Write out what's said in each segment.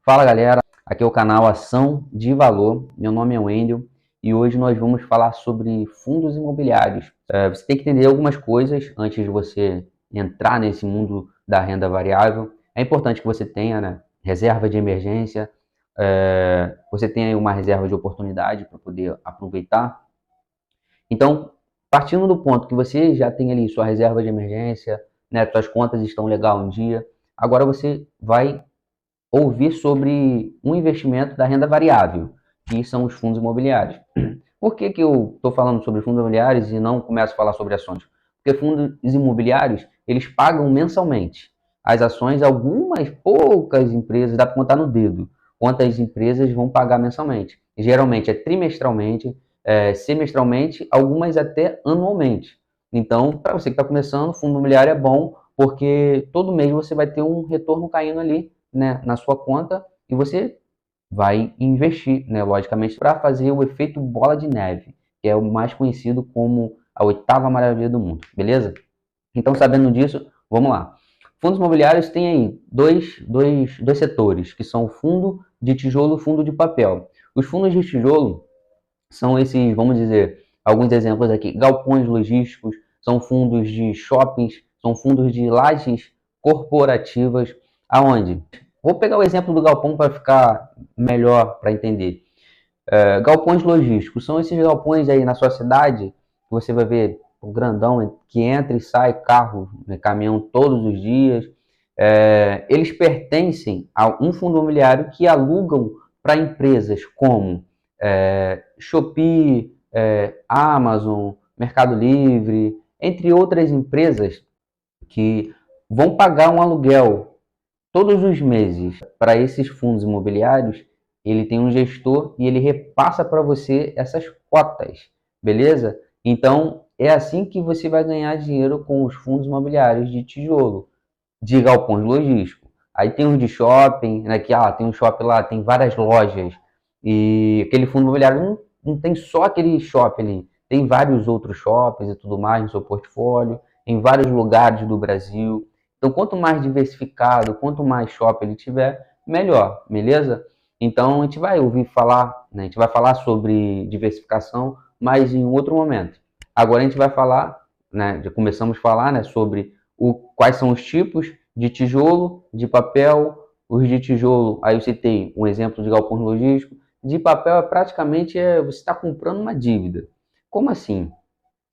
Fala galera, aqui é o canal Ação de Valor, meu nome é Wendel e hoje nós vamos falar sobre fundos imobiliários. Você tem que entender algumas coisas antes de você entrar nesse mundo da renda variável. É importante que você tenha, né, reserva de emergência, você tenha uma reserva de oportunidade para poder aproveitar. Então, partindo do ponto que você já tem ali sua reserva de emergência, né, suas contas estão legal um dia, agora você vai ouvir sobre um investimento da renda variável, que são os fundos imobiliários. Por que eu estou falando sobre fundos imobiliários e não começo a falar sobre ações? Porque fundos imobiliários, eles pagam mensalmente. As ações, algumas poucas empresas, dá para contar no dedo quantas empresas vão pagar mensalmente. Geralmente é trimestralmente, semestralmente, algumas até anualmente. Então, para você que está começando, fundo imobiliário é bom, porque todo mês você vai ter um retorno caindo ali, né, na sua conta e você vai investir, né, logicamente, para fazer o efeito bola de neve, que é o mais conhecido como a oitava maravilha do mundo, beleza? Então, sabendo disso, vamos lá. Fundos imobiliários têm aí dois setores, que são o fundo de tijolo e o fundo de papel. Os fundos de tijolo são esses, vamos dizer, alguns exemplos aqui, galpões logísticos, são fundos de shoppings, são fundos de lajes corporativas, aonde? Vou pegar o exemplo do galpão para ficar melhor para entender. Galpões logísticos são esses galpões aí na sua cidade, que você vai ver o grandão que entra e sai carro, né, caminhão todos os dias. Eles pertencem a um fundo imobiliário que alugam para empresas como Shopee, Amazon, Mercado Livre, entre outras empresas que vão pagar um aluguel todos os meses para esses fundos imobiliários. Ele tem um gestor e ele repassa para você essas cotas, beleza? Então, é assim que você vai ganhar dinheiro com os fundos imobiliários de tijolo, de galpões logísticos. Aí tem os de shopping, né, que tem um shopping lá, tem várias lojas, e aquele fundo imobiliário não tem só aquele shopping ali, tem vários outros shoppings e tudo mais no seu portfólio, em vários lugares do Brasil. Então, quanto mais diversificado, quanto mais shopping ele tiver, melhor, beleza? Então, a gente vai ouvir falar, né, a gente vai falar sobre diversificação, mas em outro momento. Agora a gente vai falar, né, já começamos a falar, né, sobre quais são os tipos de tijolo, de papel. Os de tijolo, aí eu citei um exemplo de galpão logístico. De papel praticamente você está comprando uma dívida. Como assim?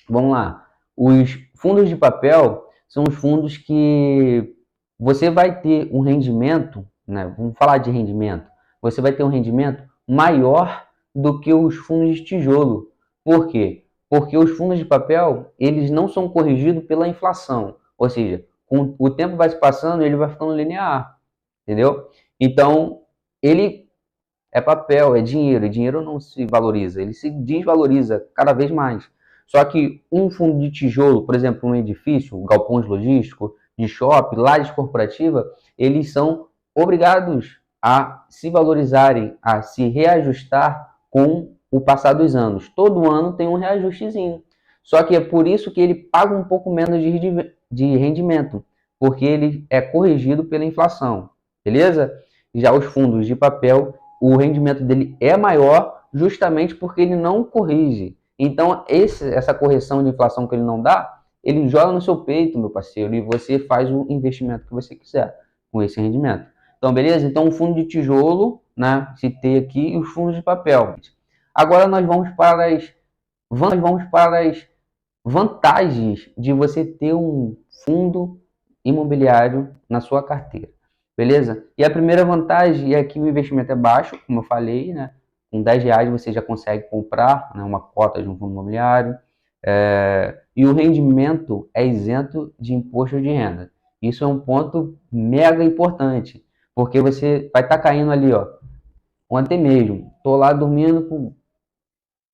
Vamos lá. Os fundos de papel são os fundos que você vai ter um rendimento, né? Vamos falar de rendimento. Você vai ter um rendimento maior do que os fundos de tijolo. Por quê? Porque os fundos de papel, eles não são corrigidos pela inflação. Ou seja, com o tempo vai se passando, ele vai ficando linear, entendeu? Então, ele é papel, é dinheiro, e dinheiro não se valoriza, ele se desvaloriza cada vez mais. Só que um fundo de tijolo, por exemplo, um edifício, galpões logísticos, de shopping, lajes corporativa, eles são obrigados a se valorizarem, a se reajustar com o passar dos anos. Todo ano tem um reajustezinho. Só que é por isso que ele paga um pouco menos de rendimento, porque ele é corrigido pela inflação, beleza? Já os fundos de papel, o rendimento dele é maior justamente porque ele não corrige. Então, essa correção de inflação que ele não dá, ele joga no seu peito, meu parceiro, e você faz o investimento que você quiser com esse rendimento. Então, beleza? Então, o fundo de tijolo, né? Citei aqui, e os fundos de papel. Agora nós vamos para as vantagens de você ter um fundo imobiliário na sua carteira. Beleza? E a primeira vantagem é que o investimento é baixo, como eu falei, né? Com R$ 10 você já consegue comprar, né, uma cota de um fundo imobiliário. E o rendimento é isento de imposto de renda. Isso é um ponto mega importante, porque você vai estar caindo ali, ó. Ontem mesmo, tô lá dormindo,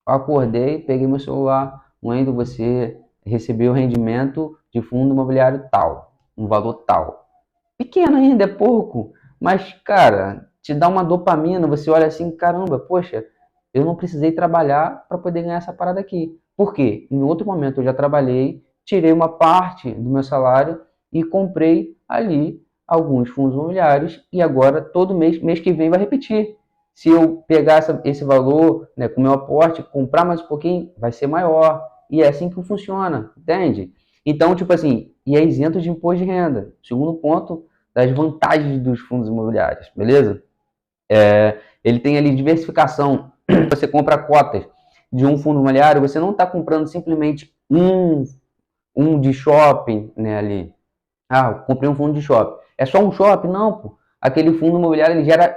acordei, peguei meu celular, Wendel, você recebeu o rendimento de fundo imobiliário tal, um valor tal. Pequeno ainda, é pouco, mas, cara, te dá uma dopamina, você olha assim, caramba, poxa, eu não precisei trabalhar para poder ganhar essa parada aqui. Por quê? Em outro momento eu já trabalhei, tirei uma parte do meu salário e comprei ali alguns fundos imobiliários e agora todo mês que vem vai repetir. Se eu pegar esse valor, né, com o meu aporte, comprar mais um pouquinho, vai ser maior. E é assim que funciona, entende? Então, tipo assim, e é isento de imposto de renda. Segundo ponto das vantagens dos fundos imobiliários, beleza? Ele tem ali diversificação. Você compra cotas de um fundo imobiliário, você não está comprando simplesmente um de shopping, né, ali. Ah, eu comprei um fundo de shopping. É só um shopping? Não, pô. Aquele fundo imobiliário, ele gera,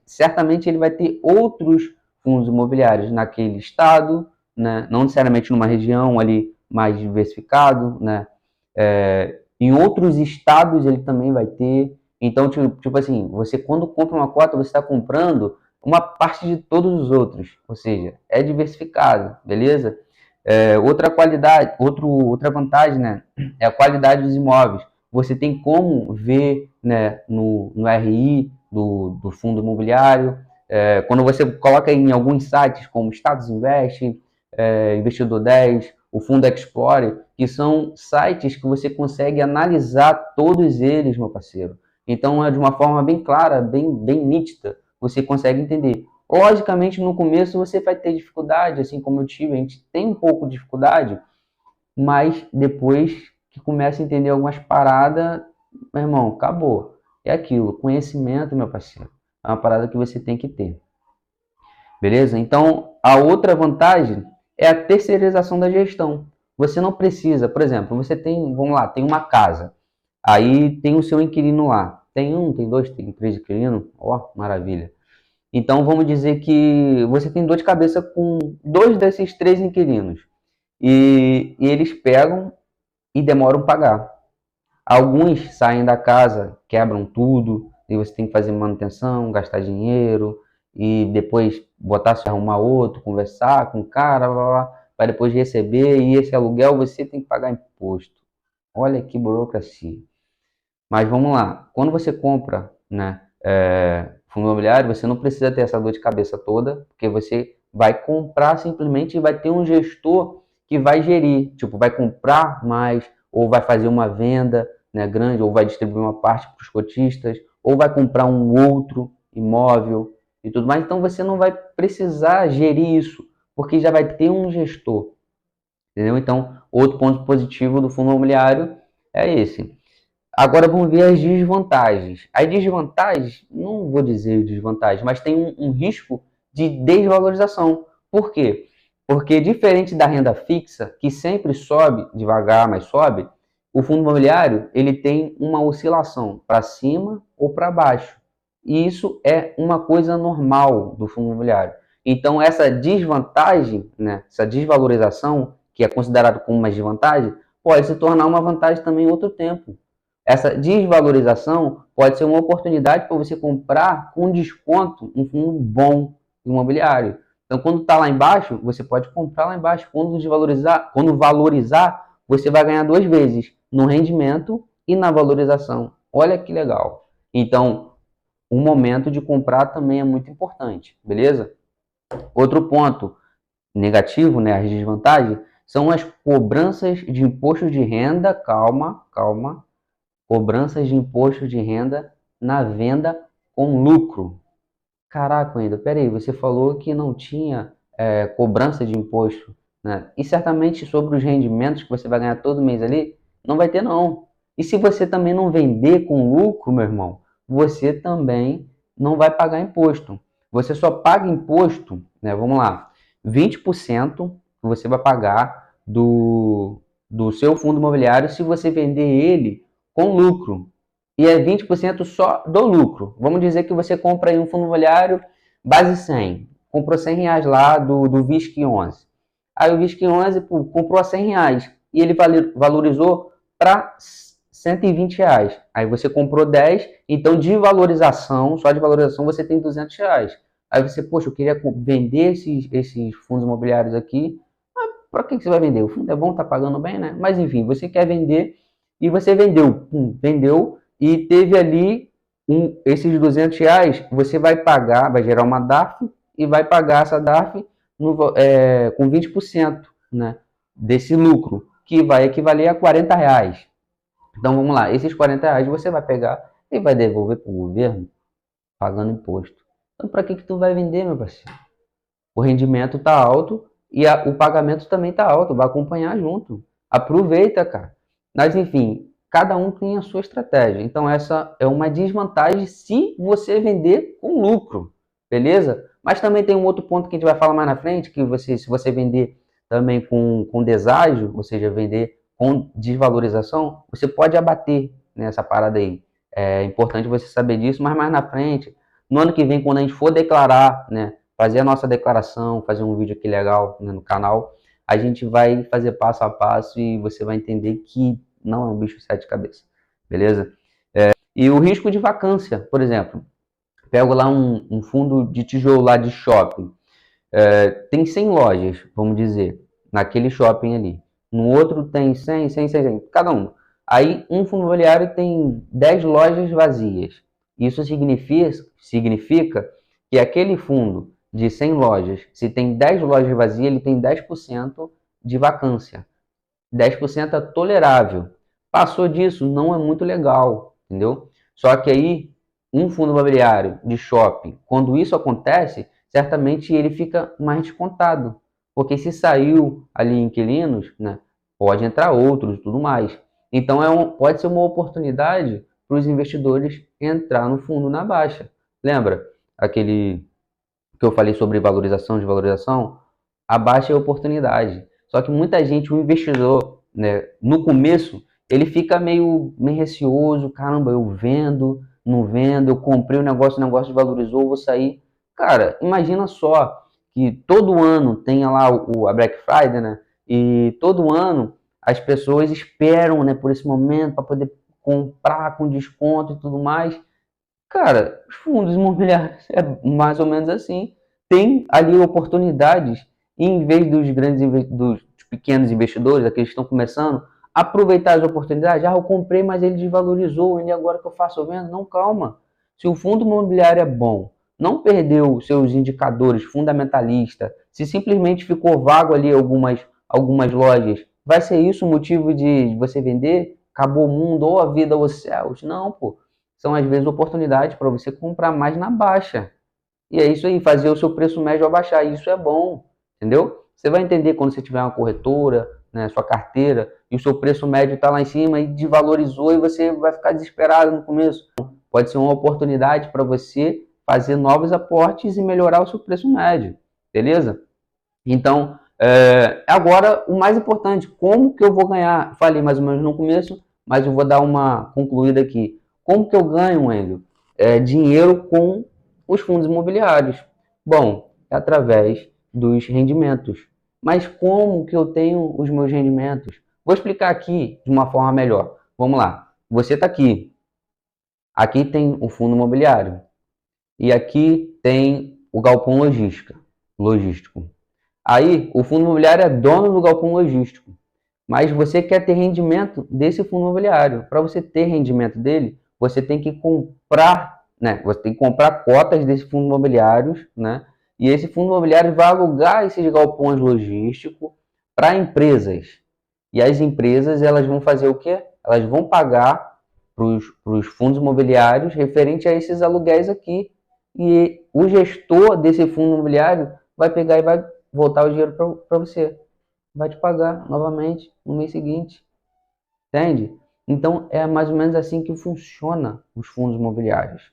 certamente ele vai ter outros fundos imobiliários naquele estado, né? Não necessariamente numa região ali mais diversificado, né? Em outros estados ele também vai ter. Então, tipo assim, você quando compra uma cota, você está comprando uma parte de todos os outros, ou seja, é diversificado, beleza? Outra qualidade, outra vantagem, né, é a qualidade dos imóveis. Você tem como ver, né, no RI do fundo imobiliário, quando você coloca em alguns sites como Status Invest, Investidor 10, o Fundo Explore, que são sites que você consegue analisar todos eles, meu parceiro. Então, é de uma forma bem clara, bem nítida, você consegue entender. Logicamente, no começo você vai ter dificuldade, assim como eu tive, a gente tem um pouco de dificuldade, mas depois que começa a entender algumas paradas, meu irmão, acabou. É aquilo, conhecimento, meu parceiro, é uma parada que você tem que ter. Beleza? Então, a outra vantagem é a terceirização da gestão. Você não precisa, por exemplo, você tem, vamos lá, tem uma casa, aí tem o seu inquilino lá. Tem um, tem dois, tem três inquilinos, ó, maravilha. Então, vamos dizer que você tem dor de cabeça com dois desses três inquilinos. E eles pegam e demoram a pagar. Alguns saem da casa, quebram tudo, e você tem que fazer manutenção, gastar dinheiro, e depois botar se arrumar outro, conversar com o cara, para depois receber, e esse aluguel você tem que pagar imposto. Olha que burocracia. Mas vamos lá, quando você compra, né, fundo imobiliário, você não precisa ter essa dor de cabeça toda, porque você vai comprar simplesmente e vai ter um gestor que vai gerir, tipo, vai comprar mais, ou vai fazer uma venda, né, grande, ou vai distribuir uma parte para os cotistas, ou vai comprar um outro imóvel e tudo mais. Então você não vai precisar gerir isso, porque já vai ter um gestor, entendeu? Então, outro ponto positivo do fundo imobiliário é esse. Agora vamos ver as desvantagens. As desvantagens, não vou dizer desvantagens, mas tem um risco de desvalorização. Por quê? Porque diferente da renda fixa, que sempre sobe devagar, mas sobe, o fundo imobiliário ele tem uma oscilação para cima ou para baixo. E isso é uma coisa normal do fundo imobiliário. Então essa desvantagem, né, essa desvalorização, que é considerado como uma desvantagem, pode se tornar uma vantagem também em outro tempo. Essa desvalorização pode ser uma oportunidade para você comprar com desconto um fundo bom imobiliário. Então, quando está lá embaixo, você pode comprar lá embaixo. Quando valorizar, você vai ganhar duas vezes, no rendimento e na valorização. Olha que legal. Então, o momento de comprar também é muito importante, beleza? Outro ponto negativo, né, as desvantagens, são as cobranças de imposto de renda. Calma. Cobranças de imposto de renda na venda com lucro. Caraca, ainda, peraí, você falou que não tinha cobrança de imposto, né? E certamente sobre os rendimentos que você vai ganhar todo mês ali, não vai ter não. E se você também não vender com lucro, meu irmão, você também não vai pagar imposto. Você só paga imposto, né? Vamos lá, 20% você vai pagar do seu fundo imobiliário se você vender ele com lucro. E é 20% só do lucro. Vamos dizer que você compra aí um fundo imobiliário base 100. Comprou R$ 100 lá do VISC 11. Aí o VISC 11 comprou a R$ 100 e ele valorizou para R$ 120. Aí você comprou 10, então de valorização, só de valorização você tem R$ 200. Aí você, poxa, eu queria vender esses fundos imobiliários aqui. Para que você vai vender? O fundo é bom, tá pagando bem, né? Mas enfim, você quer vender e você vendeu e teve ali esses R$ 200, você vai pagar, vai gerar uma DARF e vai pagar essa DARF com 20%, né, desse lucro, que vai equivaler a R$ 40. Então vamos lá, esses R$ 40 você vai pegar e vai devolver para o governo pagando imposto. Então, para que tu vai vender, meu parceiro? O rendimento tá alto e o pagamento também tá alto, vai acompanhar junto. Aproveita, cara. Mas enfim, cada um tem a sua estratégia. Então essa é uma desvantagem se você vender com lucro, beleza? Mas também tem um outro ponto que a gente vai falar mais na frente, que se você vender também com deságio, ou seja, vender com desvalorização, você pode abater nessa parada aí. É importante você saber disso, mas mais na frente, no ano que vem, quando a gente for declarar, né, fazer a nossa declaração, fazer um vídeo aqui legal, né, no canal, a gente vai fazer passo a passo e você vai entender que não é um bicho de sete cabeças, beleza? E o risco de vacância, por exemplo, pego lá um fundo de tijolo lá de shopping, tem 100 lojas, vamos dizer, naquele shopping ali. No outro tem 100, 100, 100, 100, cada um. Aí um fundo imobiliário tem 10 lojas vazias. Isso significa que aquele fundo de 100 lojas, se tem 10 lojas vazias, ele tem 10% de vacância. 10% é tolerável. Passou disso, não é muito legal, entendeu? Só que aí, um fundo imobiliário de shopping, quando isso acontece, certamente ele fica mais descontado. Porque se saiu ali inquilinos, né, pode entrar outros e tudo mais. Então pode ser uma oportunidade para os investidores entrar no fundo na baixa. Lembra aquele que eu falei sobre valorização, desvalorização? A baixa é oportunidade. Só que muita gente, o investidor, né, no começo, ele fica meio receoso, caramba, eu vendo, não vendo, eu comprei o negócio desvalorizou, vou sair. Cara, imagina só que todo ano tenha lá a Black Friday, né? E todo ano as pessoas esperam, né, por esse momento para poder comprar com desconto e tudo mais. Cara, os fundos imobiliários é mais ou menos assim. Tem ali oportunidades, em vez dos pequenos investidores, aqueles que estão começando, aproveitar as oportunidades. Ah, eu comprei, mas ele desvalorizou, e agora que eu faço venda? Não, calma. Se o fundo imobiliário é bom, não perdeu seus indicadores fundamentalistas, se simplesmente ficou vago ali algumas lojas, vai ser isso o motivo de você vender? Acabou o mundo, ou a vida, ou os céus? Não, pô. São às vezes oportunidades para você comprar mais na baixa. E é isso aí, fazer o seu preço médio abaixar. Isso é bom, entendeu? Você vai entender quando você tiver uma corretora, né, sua carteira, e o seu preço médio está lá em cima e desvalorizou e você vai ficar desesperado no começo. Pode ser uma oportunidade para você fazer novos aportes e melhorar o seu preço médio, beleza? Então, agora o mais importante, como que eu vou ganhar? Falei mais ou menos no começo, mas eu vou dar uma concluída aqui. Como que eu ganho, Wendel? Dinheiro com os fundos imobiliários. Bom, é através dos rendimentos. Mas como que eu tenho os meus rendimentos? Vou explicar aqui de uma forma melhor. Vamos lá. Você está aqui. Aqui tem o fundo imobiliário. E aqui tem o galpão logístico. Aí, o fundo imobiliário é dono do galpão logístico. Mas você quer ter rendimento desse fundo imobiliário. Para você ter rendimento dele, você tem que comprar, né? Você tem que comprar cotas desse fundo imobiliário, né? E esse fundo imobiliário vai alugar esses galpões logísticos para empresas. E as empresas, elas vão fazer o quê? Elas vão pagar para os fundos imobiliários referente a esses aluguéis aqui. E o gestor desse fundo imobiliário vai pegar e vai voltar o dinheiro para você. Vai te pagar novamente no mês seguinte. Entende? Então, é mais ou menos assim que funciona os fundos imobiliários.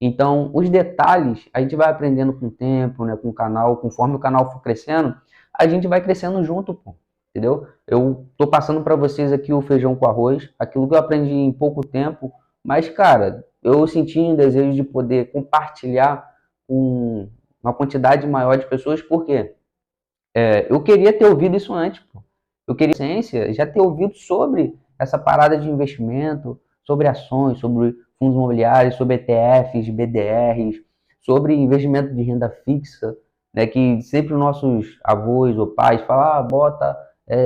Então, os detalhes, a gente vai aprendendo com o tempo, né, com o canal, conforme o canal for crescendo, a gente vai crescendo junto, pô, entendeu? Eu tô passando para vocês aqui o feijão com arroz, aquilo que eu aprendi em pouco tempo, mas, cara, eu senti um desejo de poder compartilhar com uma quantidade maior de pessoas, por quê? Eu queria ter ouvido isso antes, pô. Eu queria, ciência, já ter ouvido sobre essa parada de investimento, sobre ações, sobre fundos imobiliários, sobre ETFs, BDRs, sobre investimento de renda fixa, né, que sempre os nossos avós ou pais falam, bota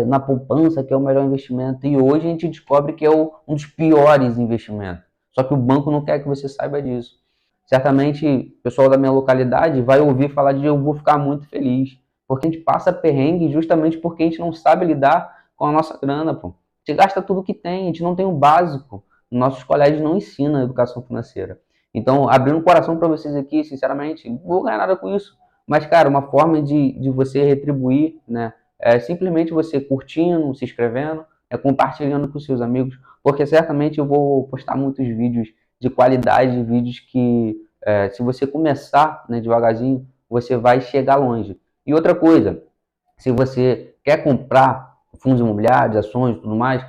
na poupança que é o melhor investimento. E hoje a gente descobre que é um dos piores investimentos. Só que o banco não quer que você saiba disso. Certamente o pessoal da minha localidade vai ouvir falar de eu vou ficar muito feliz. Porque a gente passa perrengue justamente porque a gente não sabe lidar com a nossa grana, pô. A gente gasta tudo que tem, a gente não tem o básico. nossos colégios não ensinam educação financeira. Então, abrindo o coração para vocês aqui, sinceramente, não vou ganhar nada com isso. Mas, cara, uma forma de você retribuir, né? É simplesmente você curtindo, se inscrevendo, compartilhando com seus amigos, porque certamente eu vou postar muitos vídeos de qualidade, vídeos que, se você começar, né, devagarzinho, você vai chegar longe. E outra coisa, se você quer comprar fundos imobiliários, ações e tudo mais,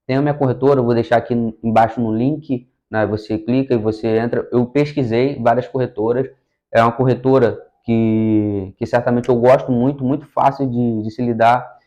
tem a minha corretora, eu vou deixar aqui embaixo no link, né, você clica e você entra. Eu pesquisei várias corretoras, é uma corretora que certamente eu gosto muito, muito fácil de se lidar,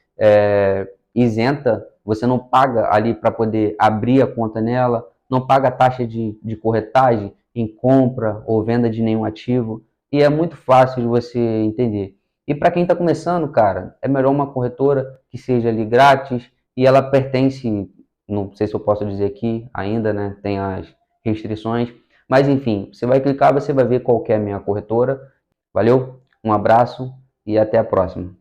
isenta, você não paga ali para poder abrir a conta nela, não paga taxa de corretagem em compra ou venda de nenhum ativo, e é muito fácil de você entender. E para quem está começando, cara, é melhor uma corretora que seja ali grátis e ela pertence, não sei se eu posso dizer aqui ainda, né? Tem as restrições, mas enfim, você vai clicar, você vai ver qual que é a minha corretora. Valeu, um abraço e até a próxima.